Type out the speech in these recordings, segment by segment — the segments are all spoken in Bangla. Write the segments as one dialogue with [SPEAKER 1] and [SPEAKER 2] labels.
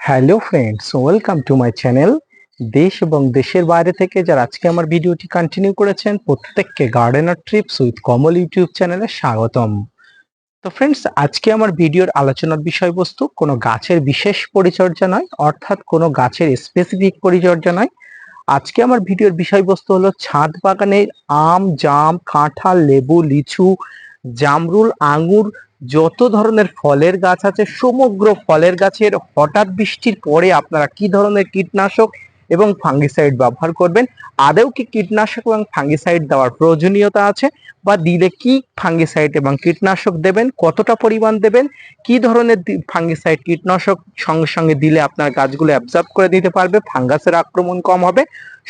[SPEAKER 1] Hello friends, welcome to my channel. দেশ এবং দেশের বাইরে থেকে যারা আজকে আমার ভিডিওটি কন্টিনিউ করেছেন প্রত্যেককে gardener trips with Kamal YouTube চ্যানেলে স্বাগতম। তো ফ্রেন্ডস, আজকে আমার ভিডিওর আলোচনার বিষয়বস্তু কোনো গাছের বিশেষ পরিচর্যা নয়, অর্থাৎ কোনো গাছের স্পেসিফিক পরিচর্যা নয়। আজকে আমার ভিডিওর বিষয়বস্তু হলো ছাদ বাগানের আম, জাম, কাঁঠাল, লেবু, লিচু, জামরুল, আঙ্গুর, যত ধরনের ফলের গাছ আছে সমগ্র ফলের গাছের হঠাৎ বৃষ্টির পরে আপনারা কি ধরনের কীটনাশক এবং ফাঙ্গিসাইড ব্যবহার করবেন, আদৌ কি কীটনাশক এবং ফাঙ্গিসাইড দেওয়ার প্রয়োজনীয়তা আছে, বা দিলে কি ফাঙ্গিসাইড এবং কীটনাশক দেবেন, কতটা পরিমাণ দেবেন, কি ধরনের ফাঙ্গিসাইড কীটনাশক সঙ্গে সঙ্গে দিলে আপনার গাছগুলো অ্যাবজর্ব করে নিতে পারবে, ফাঙ্গাসের আক্রমণ কম হবে,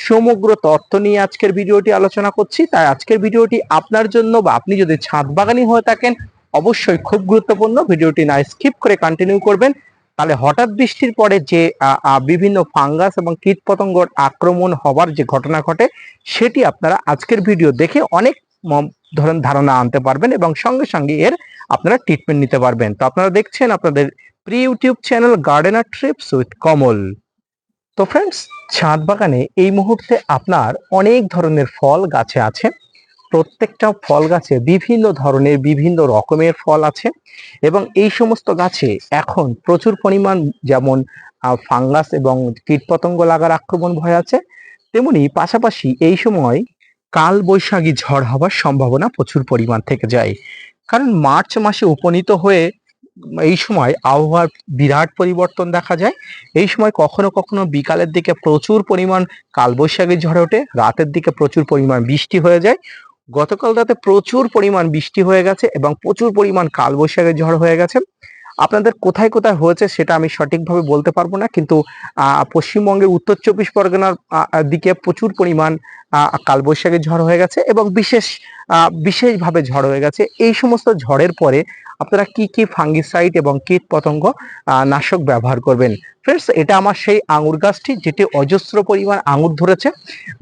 [SPEAKER 1] সমগ্র তথ্য নিয়ে আজকের ভিডিওটি আলোচনা করছি। তাই আজকের ভিডিওটি আপনার জন্য, বা আপনি যদি ছাদ বাগানি হয়ে থাকেন অবশ্যই খুব গুরুত্বপূর্ণ। ভিডিওটি না স্কিপ করে কন্টিনিউ করবেন, তাহলে হঠাৎ বৃষ্টির পরে যে বিভিন্ন ফাঙ্গাস এবং কীটপতঙ্গর আক্রমণ হবার যে ঘটনা ঘটে সেটি আপনারা আজকের ভিডিও দেখে অনেক ধরেন ধারণা আনতে পারবেন এবং সঙ্গে সঙ্গে এর আপনারা ট্রিটমেন্ট নিতে পারবেন। তো আপনারা দেখছেন আপনাদের প্রিয় YouTube channel gardener trips with Kamal. তো ফ্রেন্ডস, ছাদ বাগানে এই মুহূর্তে আপনার অনেক ধরনের ফল গাছে আছে। প্রত্যেকটা ফল গাছে বিভিন্ন ধরনের বিভিন্ন রকমের ফল আছে এবং এই সমস্ত গাছে এখন প্রচুর পরিমাণ যেমন ফাঙ্গাস এবং কীটপতঙ্গ লাগার আক্রমণ ভয় আছে, তেমনি পাশাপাশি এই সময় কাল বৈশাখী ঝড় হওয়ার সম্ভাবনা প্রচুর পরিমাণ থেকে যায়। কারণ মার্চ মাসে উপনীত হয়ে এই সময় আবহাওয়ার বিরাট পরিবর্তন দেখা যায়। এই সময় কখনো কখনো বিকালের দিকে প্রচুর পরিমাণ কালবৈশাখী ঝড় ওঠে, রাতের দিকে প্রচুর পরিমাণ বৃষ্টি হয়ে যায়। গতকাল রাতে প্রচুর পরিমাণ বৃষ্টি হয়ে গেছে এবং প্রচুর পরিমাণ কালবৈশাখী ঝড় হয়ে গেছে। আপনাদের কোথায় কোথায় হয়েছে সেটা আমি সঠিকভাবে বলতে পারবো না, কিন্তু পশ্চিমবঙ্গের উত্তর চব্বিশ পরগনার দিকে প্রচুর পরিমাণ কালবৈশাখী ঝড় হয়ে গেছে এবং বিশেষভাবে ঝড় হয়ে গেছে। এই সমস্ত ঝড়ের পরে আপনারা কি কি ফাঙ্গিসাইড এবং কীট পতঙ্গ নাশক ব্যবহার করবেন। ফ্রেন্ডস, এটা আমার সেই আঙুর গাছটি যেটি অজস্র পরিমাণ আঙুর ধরেছে।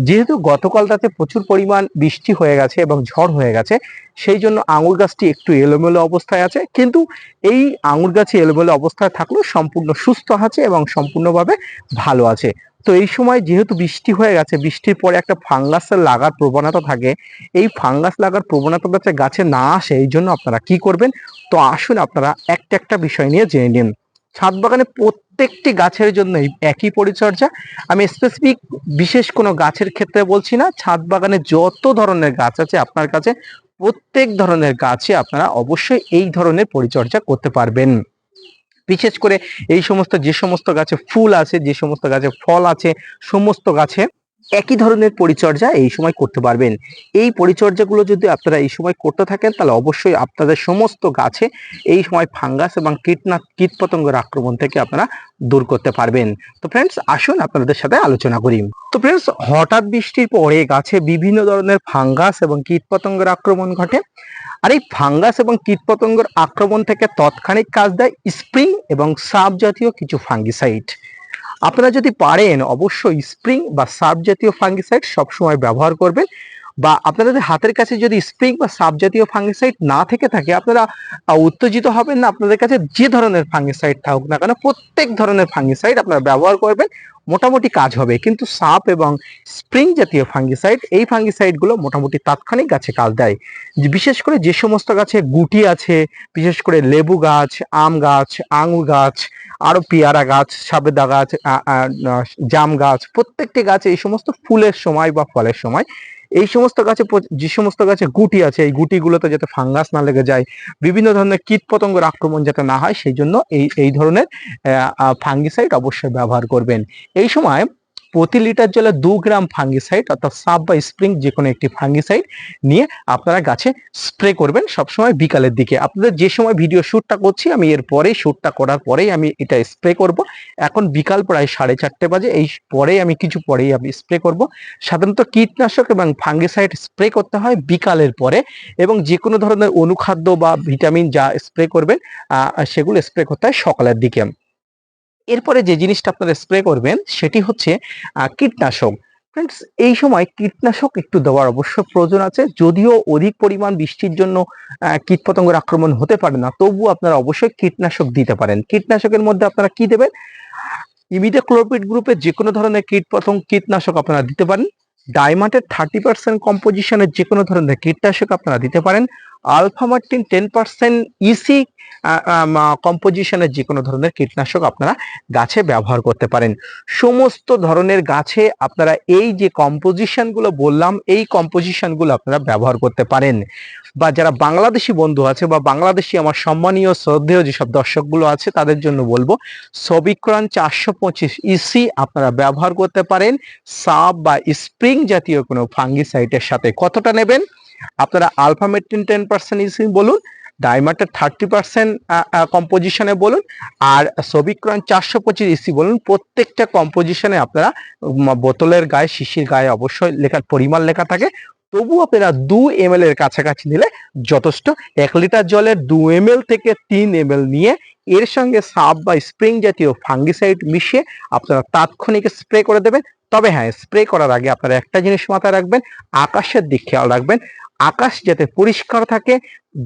[SPEAKER 1] যেহেতু গতকাল রাতে প্রচুর পরিমাণ বৃষ্টি হয়ে গেছে এবং ঝড় হয়ে গেছে, সেই জন্য আঙুর গাছটি একটু এলোমেলো অবস্থায় আছে, কিন্তু এই আঙুর গাছে এলোমেলো অবস্থায় থাকলেও সম্পূর্ণ সুস্থ আছে এবং সম্পূর্ণভাবে ভালো আছে। তো এই সময় যেহেতু বৃষ্টি হয়ে গেছে, বৃষ্টির পরে একটা ফাঙ্গাসের লাগার প্রবণতা থাকে। এই ফাঙ্গাস লাগার প্রবণতা যাতে গাছে না আসে এই জন্য আপনারা কি করবেন, তো আসুন আপনারা একটা একটা বিষয় নিয়ে জেনে নিন। ছাদ বাগানে প্রত্যেকটি গাছের জন্য একই পরিচর্যা। আমি স্পেসিফিক বিশেষ কোনো গাছের ক্ষেত্রে বলছি না, ছাদ বাগানে যত ধরনের গাছ আছে আপনার কাছে প্রত্যেক ধরনের গাছে আপনারা অবশ্যই এই ধরনের পরিচর্যা করতে পারবেন। বিশেষ করে এই সমস্ত যে সমস্ত গাছে ফুল আছে, যে সমস্ত গাছে ফল আছে, সমস্ত গাছে একই ধরনের পরিচর্যা এই সময় করতে পারবেন। এই পরিচর্যাগুলো যদি আপনারা এই সময় করতে থাকেন তাহলে অবশ্যই আপনাদের সমস্ত গাছে এই সময় ফাঙ্গাস এবং কীটপতঙ্গের আক্রমণ থেকে আপনারা দূর করতে পারবেন। তো ফ্রেন্ডস, আসুন আপনাদের সাথে আলোচনা করি। তো ফ্রেন্ডস, হঠাৎ বৃষ্টির পরে গাছে বিভিন্ন ধরনের ফাঙ্গাস এবং কীটপতঙ্গের আক্রমণ ঘটে। আর এই ফাঙ্গাস এবং কীটপতঙ্গের আক্রমণ থেকে তৎক্ষণিক কাজ দেয় স্প্রিং এবং সাব জাতীয় কিছু ফাঙ্গিসাইড। আপনারা যদি পারেন অবশ্যই স্প্রিং বা সাব জাতীয় ফাঙ্গিসাইড সবসময় ব্যবহার করবেন, বা আপনাদের হাতের কাছে যদি স্প্রিং বা সাব জাতীয় ফাঙ্গিসাইড না থেকে থাকে আপনারা উত্তেজিত হবেন না। আপনাদের কাছে যে ধরনের ফাঙ্গিসাইড থাকুক না কেন প্রত্যেক ধরনের ফাঙ্গিসাইড আপনারা ব্যবহার করবেন, মোটামুটি কাজ হবে। কিন্তু সাপ এবং স্প্রিং জাতীয় ফাঙ্গিসাইড, এই ফাঙ্গিসাইড গুলো মোটামুটি তাৎক্ষণিক গাছে কাজ দেয়। বিশেষ করে যে সমস্ত গাছে গুটি আছে, বিশেষ করে লেবু গাছ, আম গাছ, আঙুর গাছ, আরো পেয়ারা গাছ, সাবেদা গাছ, জাম গাছ, প্রত্যেকটি গাছে এই সমস্ত ফুলের সময় বা ফলের সময় এই সমস্ত গাছে যে সমস্ত গাছে গুটি আছে এই গুটিগুলোতে যাতে ফাঙ্গাস না লেগে যায়, বিভিন্ন ধরনের কীটপতঙ্গের আক্রমণ যাতে না হয় সেই জন্য এই ধরনের ফাঙ্গিসাইড অবশ্যই ব্যবহার করবেন। এই সময় প্রতি লিটার জলে 2 গ্রাম ফাঙ্গিসাইড অর্থাৎ সাব বা স্প্রিং যে কোনো একটি ফাঙ্গিসাইড নিয়ে আপনারা গাছে স্প্রে করবেন সবসময় বিকালের দিকে। আপনাদের যে সময় ভিডিও শ্যুটটা করছি আমি এর পরেই শ্যুটটা করার পরেই আমি এটা স্প্রে করব। এখন বিকাল প্রায় 4:30 বাজে, এই পরেই আমি কিছু পরেই আমি স্প্রে করব। সাধারণত কীটনাশক এবং ফাঙ্গিসাইড স্প্রে করতে হয় বিকালের পরে, এবং যে কোনো ধরনের অনুখাদ্য বা ভিটামিন যা স্প্রে করবেন সেগুলো স্প্রে করতে হয় সকালের দিকে। এরপরে যে জিনিসটা আপনারা স্প্রে করবেন সেটি হচ্ছে কীটনাশক। ফ্রেন্ডস, এই সময় কীটনাশক একটু দেওয়ার অবশ্য প্রয়োজন আছে, যদিও অধিক পরিমাণ বৃষ্টির জন্য কীটপতঙ্গের আক্রমণ হতে পারে না, তবুও আপনারা অবশ্যই কীটনাশক দিতে পারেন। কীটনাশকের মধ্যে আপনারা কি দেবেন, ইমিডাক্লোপিড গ্রুপের যে কোনো ধরনের কীটনাশক আপনারা দিতে পারেন। ডাইমাটের 30% কম্পোজিশনের যে কোনো ধরনের কীটনাশক আপনারা দিতে পারেন। আলফামার্টিন 10% ইসি কম্পোজিশনের যে কোনো ধরনের কীটনাশক আপনারা গাছে ব্যবহার করতে পারেন। সমস্ত ধরনের গাছে আপনারা এই যে কম্পোজিশনগুলো বললাম, এই কম্পোজিশনগুলো আপনারা ব্যবহার করতে পারেন। বা যারা বাংলাদেশি বন্ধু আছে বা বাংলাদেশি আমার সম্মানীয় শ্রদ্ধেয় যেসব দর্শকগুলো আছে তাদের জন্য বলবো, সবিক্রন 425 ইসি আপনারা ব্যবহার করতে পারেন সাব বা স্প্রিং জাতীয় কোনো ফাঙ্গিসাইডের সাথে। কতটা নেবেন আপনারা? আলফামেট্রিন 10% ইসি বলুন, ডাইমাটের 30% কম্পোজিশনে বলুন, আর সবিক্রন 425 ইসি বলুন। প্রত্যেকটা কম্পোজিশনে আপনারা বোতলের গায়ে, শিশির গায়ে অবশ্যই লেখার পরিমাণ লেখা থাকে, তবু আপনারা 2 ml এর কাছাকাছি নিলে যথেষ্ট। 1 লিটার জলের 2 ml থেকে 3 ml নিয়ে এর সঙ্গে সাব বা স্প্রিং জাতীয় ফাঙ্গিসাইড মিশিয়ে আপনারা তাৎক্ষণিক স্প্রে করে দেবেন। তবে হ্যাঁ, স্প্রে করার আগে আপনারা একটা জিনিস মাথায় রাখবেন, আকাশের দিক খেয়াল রাখবেন। আকাশ যাতে পরিষ্কার থাকে,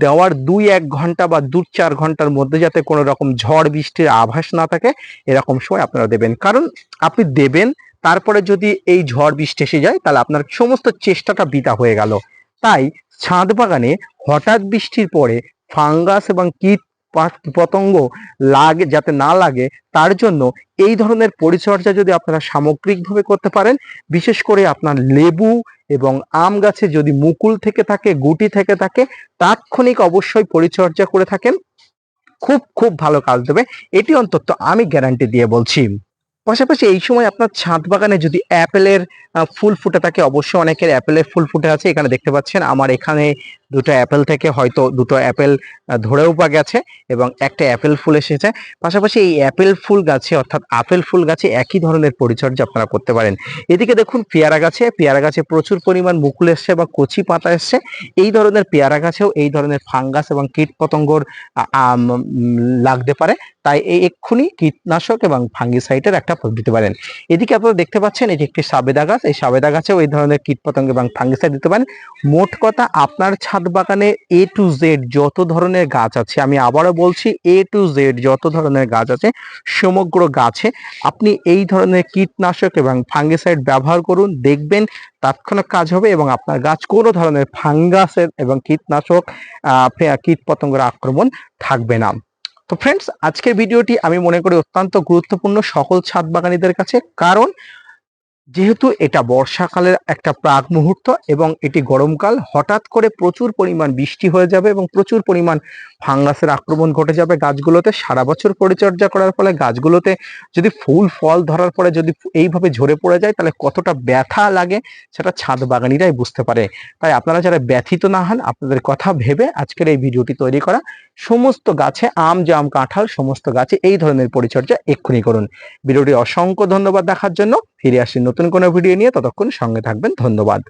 [SPEAKER 1] দেওয়ার 2-1 ঘন্টা বা 2-4 ঘন্টার মধ্যে যাতে কোনো রকম ঝড় বৃষ্টির আভাস না থাকে, এরকম সময় আপনারা দেবেন। কারণ আপনি দেবেন, তারপরে যদি এই ঝড় বৃষ্টি এসে যায় তাহলে আপনার সমস্ত চেষ্টাটা বৃথা হয়ে গেল। তাই ছাদ বাগানে হঠাৎ বৃষ্টির পরে ফাঙ্গাস এবং কীট পতঙ্গ যাতে না লাগে, তার জন্য এই ধরনের পরিচর্যা যদি আপনারা সামগ্রিকভাবে করতে পারেন, বিশেষ করে আপনার লেবু এবং আম গাছে যদি মুকুল থেকে থাকে, গুটি থেকে থাকে, তাৎক্ষণিক অবশ্যই পরিচর্যা করে থাকেন, খুব খুব ভালো কাজ দেবে। এটি অন্তত আমি গ্যারান্টি দিয়ে বলছি। পাশাপাশি এই সময় আপনার ছাদ বাগানে যদি অ্যাপেলের ফুল ফুটে থাকে, অবশ্যই অনেকের অ্যাপেলের ফুল ফুটে আছে। এখানে দেখতে পাচ্ছেন আমার এখানে 2টো অ্যাপেল থেকে হয়তো 2টো অ্যাপেল ধরেও পা গেছে এবং একটা অ্যাপেল ফুল এসেছে। পাশাপাশি এই অ্যাপেল ফুল গাছে অর্থাৎ আপেল ফুল গাছে একই ধরনের পরিচর্যা আপনারা করতে পারেন। এদিকে দেখুন পেয়ারা গাছে প্রচুর পরিমাণ মুকুল এসছে বা কচি পাতা এসছে। এই ধরনের পেয়ারা গাছেও এই ধরনের ফাঙ্গাস এবং কীট পতঙ্গর লাগতে পারে, তাই এই এক্ষুনি কীটনাশক এবং ফাঙ্গিসাইডের একটা দিতে পারেন। এদিকে আপনারা দেখতে পাচ্ছেন এটি একটি সাবেদা গাছ, এই সাবেদা গাছেও এই ধরনের কীটপতঙ্গ এবং ফাঙ্গিসাইড দিতে পারেন। মোট কথা আপনার ছাদ বাগানে A to Z যত ধরনের গাছ আছে, আমি আবারও বলছি A to Z যত ধরনের গাছ আছে, সমগ্র গাছে আপনি এই ধরনের কীটনাশক এবং ফাঙ্গিসাইড ব্যবহার করুন, দেখবেন তাৎক্ষণিক কাজ হবে এবং আপনার গাছ কোনো ধরনের ফাঙ্গাসের এবং কীটপতঙ্গের আক্রমণ থাকবে না। তো ফ্রেন্ডস, আজকের ভিডিওটি আমি মনে করি অত্যন্ত গুরুত্বপূর্ণ সকল ছাদ বাগানীদের কাছে, কারণ যেহেতু এটা বর্ষাকালের একটা প্রাক মুহূর্ত এবং এটি গরমকাল, হঠাৎ করে প্রচুর পরিমাণ বৃষ্টি হয়ে যাবে এবং প্রচুর পরিমাণ ফাঙ্গাসের আক্রমণ ঘটে যাবে গাছগুলোতে। সারা বছর পরিচর্যা করার ফলে গাছগুলোতে যদি ফুল ফল ধরার পরে যদি এইভাবে ঝরে পড়ে যায় তাহলে কতটা ব্যথা লাগে সেটা ছাদ বাগানীরাই বুঝতে পারে। তাই আপনারা যারা ব্যথিত না হন, আপনাদের কথা ভেবে আজকের এই ভিডিওটি তৈরি করা। সমস্ত গাছে, আম জাম কাঁঠাল সমস্ত গাছে এই ধরনের পরিচর্যা এক্ষুনি করুন। ভিডিওটি অসংখ্য ধন্যবাদ দেখার জন্য। ফিরে আসি নতুন কোনো ভিডিও নিয়ে, ততক্ষণ সঙ্গে থাকবেন। ধন্যবাদ।